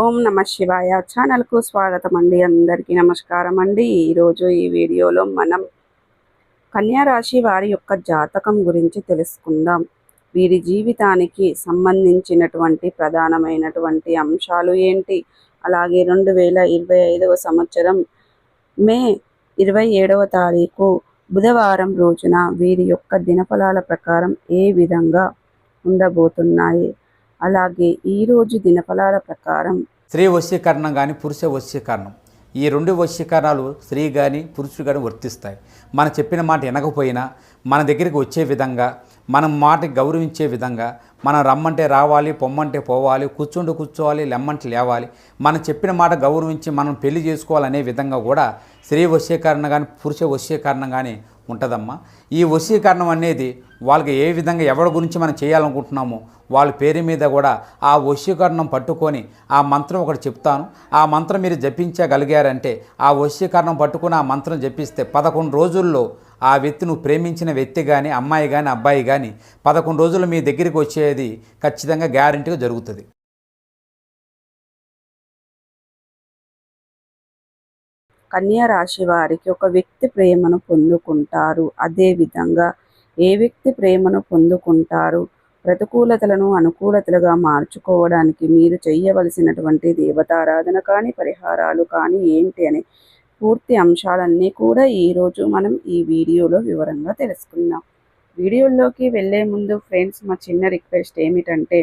ఓం నమ శివాయ ఛానల్కు స్వాగతం అండి. అందరికీ నమస్కారం అండి. ఈరోజు ఈ వీడియోలో మనం కన్యా రాశి వారి యొక్క జాతకం గురించి తెలుసుకుందాం. వీరి జీవితానికి సంబంధించినటువంటి ప్రధానమైనటువంటి అంశాలు ఏంటి, అలాగే 2025 సంవత్సరం మే 27వ తారీఖు బుధవారం రోజున వీరి యొక్క దినఫలాల ప్రకారం ఏ విధంగా ఉండబోతున్నాయి, అలాగే ఈరోజు దినఫలాల ప్రకారం స్త్రీ వశీకరణం కానీ పురుష వశీకరణం, ఈ రెండు వశీకరణాలు స్త్రీ కానీ పురుషుడు కానీ వర్తిస్తాయి. మనం చెప్పిన మాట వినకపోయినా మన దగ్గరికి వచ్చే విధంగా, మనం మాటకి గౌరవించే విధంగా, మనం రమ్మంటే రావాలి, పొమ్మంటే పోవాలి, కూర్చుంటే కూర్చోవాలి, లెమ్మంటే లేవాలి, మనం చెప్పిన మాట గౌరవించి మనం పెళ్లి చేసుకోవాలనే విధంగా కూడా స్త్రీ వశీకరణ కానీ పురుష వశీకరణం కానీ ఉంటుందమ్మా. ఈ వశీకరణం అనేది వాళ్ళకి ఏ విధంగా ఎవరి గురించి మనం చేయాలనుకుంటున్నామో వాళ్ళ పేరు మీద కూడా ఆ వశీకరణం పట్టుకొని ఆ మంత్రం ఒకటి చెప్తాను. ఆ మంత్రం మీరు జపించగలిగారంటే ఆ వశీకరణం పట్టుకొని ఆ మంత్రం జపిస్తే 11 రోజుల్లో ఆ వ్యక్తి, నువ్వు ప్రేమించిన వ్యక్తి కానీ అమ్మాయి కానీ అబ్బాయి కానీ 11 రోజుల్లో మీ దగ్గరికి వచ్చేది ఖచ్చితంగా గ్యారెంటీగా జరుగుతుంది. కన్యా రాశి వారికి ఒక వ్యక్తి ప్రేమను పొందుకుంటారు. అదేవిధంగా ఏ వ్యక్తి ప్రేమను పొందుకుంటారు, ప్రతికూలతలను అనుకూలతలుగా మార్చుకోవడానికి మీరు చేయవలసినటువంటి దేవతారాధన కానీ పరిహారాలు కానీ ఏంటి అనే పూర్తి అంశాలన్నీ కూడా ఈరోజు మనం ఈ వీడియోలో వివరంగా తెలుసుకుందాం. వీడియోలోకి వెళ్ళే ముందు ఫ్రెండ్స్, మా చిన్న రిక్వెస్ట్ ఏమిటంటే,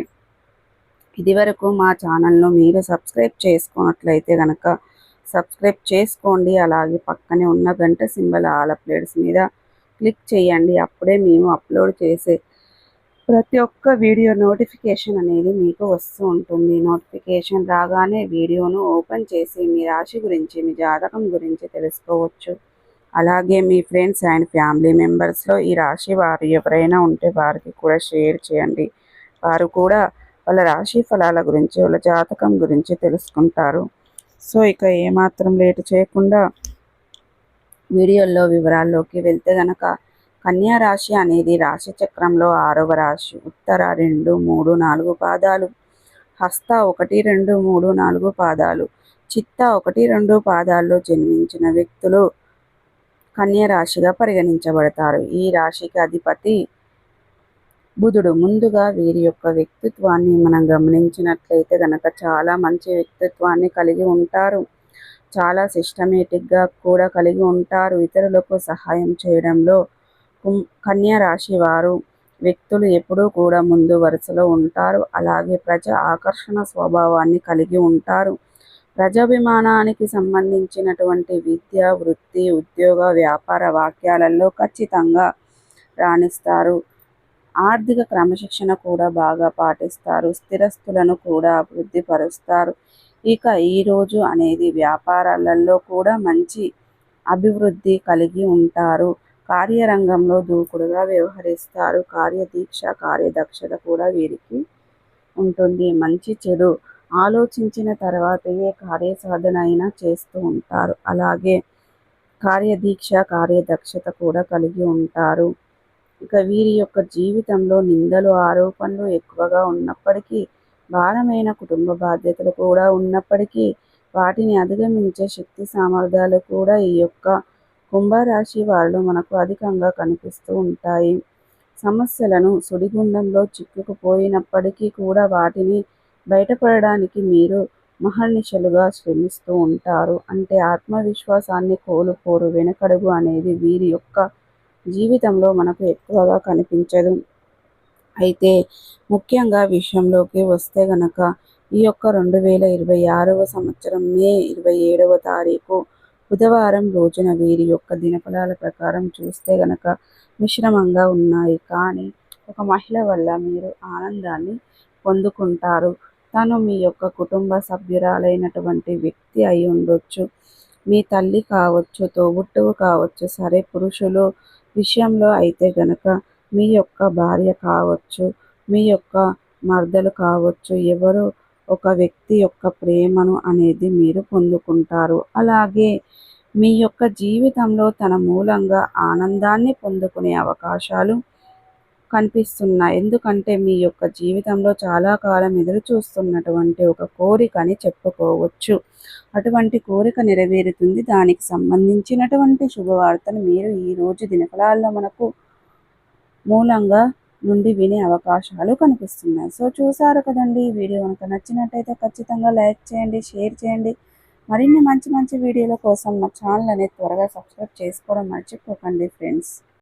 ఇదివరకు మా ఛానల్ను మీరు సబ్స్క్రైబ్ చేసుకున్నట్లయితే కనుక సబ్స్క్రైబ్ చేసుకోండి. అలాగే పక్కనే ఉన్న గంట సింబల్ ఆల్ అప్డేట్స్ మీద క్లిక్ చేయండి. అప్పుడే మేము అప్లోడ్ చేసే ప్రతి ఒక్క వీడియో నోటిఫికేషన్ అనేది మీకు వస్తూ ఉంటుంది. నోటిఫికేషన్ రాగానే వీడియోను ఓపెన్ చేసి మీ రాశి గురించి, మీ జాతకం గురించి తెలుసుకోవచ్చు. అలాగే మీ ఫ్రెండ్స్ అండ్ ఫ్యామిలీ మెంబర్స్లో ఈ రాశి వారు ఎవరైనా ఉంటే వారికి కూడా షేర్ చేయండి. వారు కూడా వాళ్ళ రాశి ఫలాల గురించి, వాళ్ళ జాతకం గురించి తెలుసుకుంటారు. సో ఇక ఏమాత్రం లేటు చేయకుండా వీడియోల్లో వివరాల్లోకి వెళ్తే గనక, కన్యా రాశి అనేది రాశి చక్రంలో 6వ రాశి. ఉత్తర 2, 3, 4 పాదాలు, హస్త 1, 2, 3, 4 పాదాలు, చిత్త 1, 2 పాదాల్లో జన్మించిన వ్యక్తులు కన్యా రాశిగా పరిగణించబడతారు. ఈ రాశికి అధిపతి బుధుడు. ముందుగా వీరి యొక్క వ్యక్తిత్వాన్ని మనం గమనించినట్లయితే కనుక చాలా మంచి వ్యక్తిత్వాన్ని కలిగి ఉంటారు. చాలా సిస్టమేటిక్గా కూడా కలిగి ఉంటారు. ఇతరులకు సహాయం చేయడంలో కన్యా రాశి వారు వ్యక్తులు ఎప్పుడూ కూడా ముందు వరుసలో ఉంటారు. అలాగే ప్రజా ఆకర్షణ స్వభావాన్ని కలిగి ఉంటారు. ప్రజాభిమానానికి సంబంధించినటువంటి విద్య, వృత్తి, ఉద్యోగ, వ్యాపార వాక్యాలలో ఖచ్చితంగా రాణిస్తారు. ఆర్థిక క్రమశిక్షణ కూడా బాగా పాటిస్తారు. స్థిరస్తులను కూడా అభివృద్ధి పరుస్తారు. ఇక ఈరోజు అనేది వ్యాపారాలలో కూడా మంచి అభివృద్ధి కలిగి ఉంటారు. కార్యరంగంలో దూకుడుగా వ్యవహరిస్తారు. కార్యదీక్ష, కార్యదక్షత కూడా వీరికి ఉంటుంది. మంచి చెడు ఆలోచించిన తర్వాత ఏ కార్యసాధన అయినా చేస్తూ ఉంటారు. అలాగే కార్యదీక్ష, కార్యదక్షత కూడా కలిగి ఉంటారు. ఇక వీరి యొక్క జీవితంలో నిందలు, ఆరోపణలు ఎక్కువగా ఉన్నప్పటికీ, భారమైన కుటుంబ బాధ్యతలు కూడా ఉన్నప్పటికీ వాటిని అధిగమించే శక్తి సామర్థ్యాలు కూడా ఈ యొక్క కుంభరాశి వారిలో మనకు అధికంగా కనిపిస్తూ ఉంటాయి. సమస్యలను సుడిగుండంలో చిక్కుకుపోయినప్పటికీ కూడా వాటిని బయటపడడానికి మీరు మహర్నిశలుగా శ్రమిస్తూ ఉంటారు. అంటే ఆత్మవిశ్వాసాన్ని కోల్పోరు. వెనకడుగు అనేది వీరి యొక్క జీవితంలో మనకు ఎక్కువగా కనిపించదు. అయితే ముఖ్యంగా విషయంలోకి వస్తే గనక, ఈ యొక్క 2026వ సంవత్సరం మే 27వ తారీఖు బుధవారం రోజున వీరి యొక్క దినఫలాల ప్రకారం చూస్తే గనక మిశ్రమంగా ఉన్నాయి. కానీ ఒక మహిళ వల్ల మీరు ఆనందాన్ని పొందుకుంటారు. తను మీ యొక్క కుటుంబ సభ్యురాలైనటువంటి వ్యక్తి అయి ఉండొచ్చు. మీ తల్లి కావచ్చు, తోబుట్టువు కావచ్చు. సరే, పురుషులు విషయంలో అయితే గనక మీ యొక్క భార్య కావచ్చు, మీ యొక్క మర్దలు కావచ్చు. ఎవరో ఒక వ్యక్తి యొక్క ప్రేమను అనేది మీరు పొందుకుంటారు. అలాగే మీ యొక్క జీవితంలో తన మూలంగా ఆనందాన్ని పొందుకునే అవకాశాలు కనిపిస్తున్నాయి. ఎందుకంటే మీ యొక్క జీవితంలో చాలా కాలం ఎదురు చూస్తున్నటువంటి ఒక కోరిక అని చెప్పుకోవచ్చు. అటువంటి కోరిక నెరవేరుతుంది. దానికి సంబంధించినటువంటి శుభవార్తను మీరు ఈరోజు దినఫలాల్లో మనకు మూలంగా నుండి వినే అవకాశాలు కనిపిస్తున్నాయి. సో చూసారు కదండి. ఈ వీడియో కనుక నచ్చినట్టయితే ఖచ్చితంగా లైక్ చేయండి, షేర్ చేయండి. మరిన్ని మంచి మంచి వీడియోల కోసం మా ఛానల్ అనేది త్వరగా సబ్స్క్రైబ్ చేసుకోవడం మర్చిపోకండి ఫ్రెండ్స్.